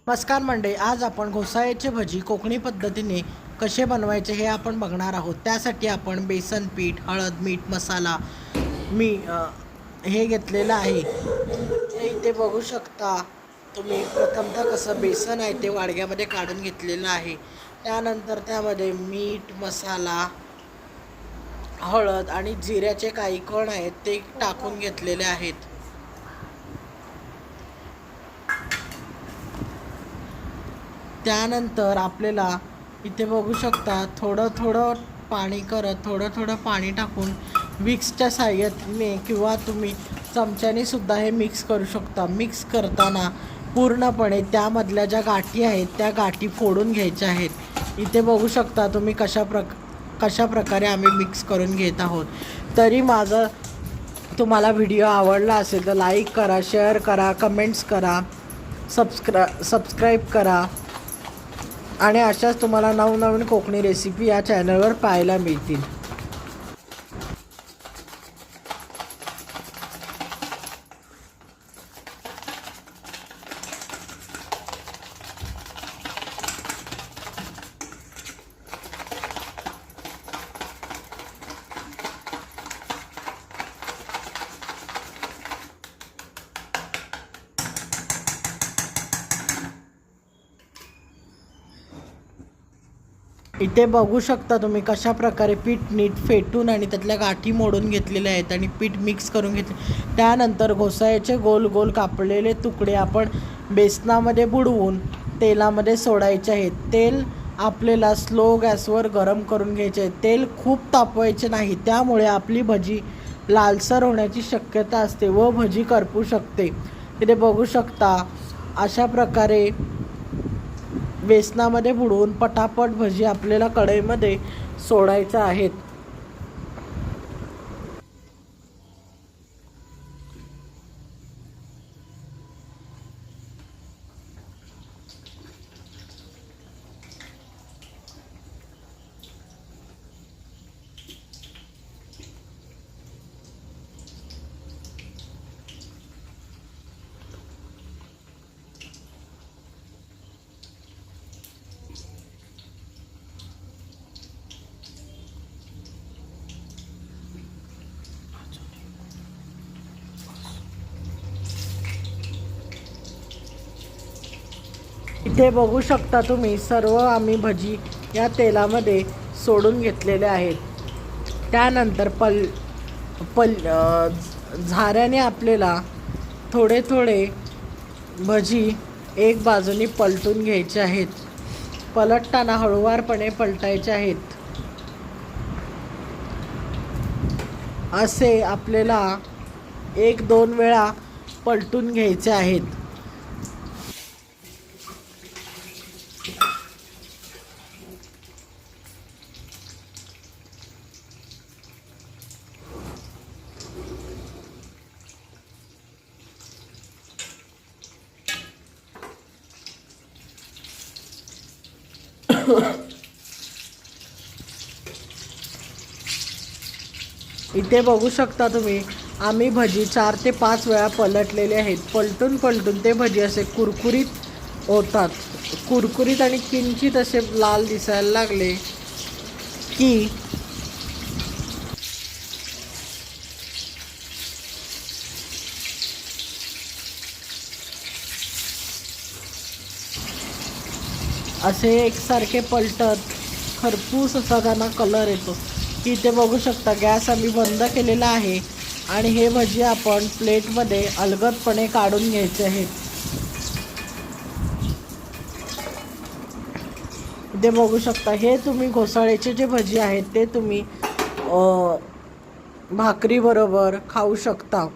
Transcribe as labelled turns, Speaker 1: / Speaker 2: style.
Speaker 1: नमस्कार मंडळी, आज आपण घोसाळ्याची भजी कोकणी पद्धतीने कसे बनवायचे हे आपण बघणार आहोत। त्यासाठी आपण बेसन पीठ, हळद, मीठ, मसाला हे घेतलेलं आहे। इथे बघू शकता तुम्ही प्रथमतः कसं बेसन आहे ते वाडग्यामध्ये काढून घेतलेलं आहे। त्यानंतर त्यामध्ये मीठ, मसाला, हळद आणि जिऱ्याचे काही कण आहेत ते टाकून घेतलेले आहेत। त्यानंतर आपल्याला इथे बघू शकता थोडं पाणी टाकून विक्सच्या साहाय्याने किंवा तुम्ही चमच्याने सुद्धा हे मिक्स करू शकता। मिक्स करताना पूर्णपणे त्यामधल्या ज्या गाठी आहेत त्या गाठी फोडून घ्यायच्या आहेत। इथे बघू शकता तुम्ही कशा प्रकारे आम्ही मिक्स करून घेत आहोत। तरी माझा तुम्हाला व्हिडिओ आवडला असेल तर लाईक करा, शेअर करा, कमेंट्स करा, सबस्क्राईब करा आणि अशाच तुम्हाला नवनवीन कोकणी रेसिपी या चॅनलवर पाहायला मिळतील। इथे बघू शकता तुम्ही कशा प्रकारे पीठ नीट फेटून आणि त्यातल्या गाठी मोडून घेतलेल्या आहेत आणि पीठ मिक्स करून घेतले। त्यानंतर घोसाळ्याचे गोल गोल कापलेले तुकडे आपण बेसनामध्ये बुडवून तेलामध्ये सोडायचे आहेत। तेल आपल्याला स्लो गॅसवर गरम करून घ्यायचे आहे। तेल खूप तापवायचे नाही, त्यामुळे आपली भजी लालसर होण्याची शक्यता असते व भजी करपू शकते। इथे बघू शकता अशा प्रकारे बेसनामध्ये बुडवून पटापट भजी आपल्याला कढईमध्ये सोडायच्या आहेत। इथे बघू शकता तुम्ही सर्व आम्ही भजी या तेलामध्ये सोडून घेतलेले आहेत। त्यानंतर झाऱ्याने आपल्याला थोडे भजी एक बाजूने पलटून घ्यायचे आहेत। पलटताना हळूवारपणे पलटायचे आहेत। असे आपल्याला 1-2 वेळा पलटून घ्यायचे आहेत। इथे बघू शकता तुम्ही आम्ही भजी 4 ते 5 वेळा पलटलेले आहेत। पलटून ते भजी असे कुरकुरीत होतात। कुरकुरीत आणि किंचित असे लाल दिसायला लागले की असे एकसारखे पलटत खरपूस असा त्यांना कलर येतो। इथे बघू शकता गॅस आम्ही बंद केलेला आहे आणि हे भजी आपण प्लेटमध्ये अलगदपणे काढून घ्यायचे आहेत। इथे बघू शकता हे तुम्ही घोसाळ्याचे जे भजी आहेत ते तुम्ही भाकरी बरोबर खाऊ शकता।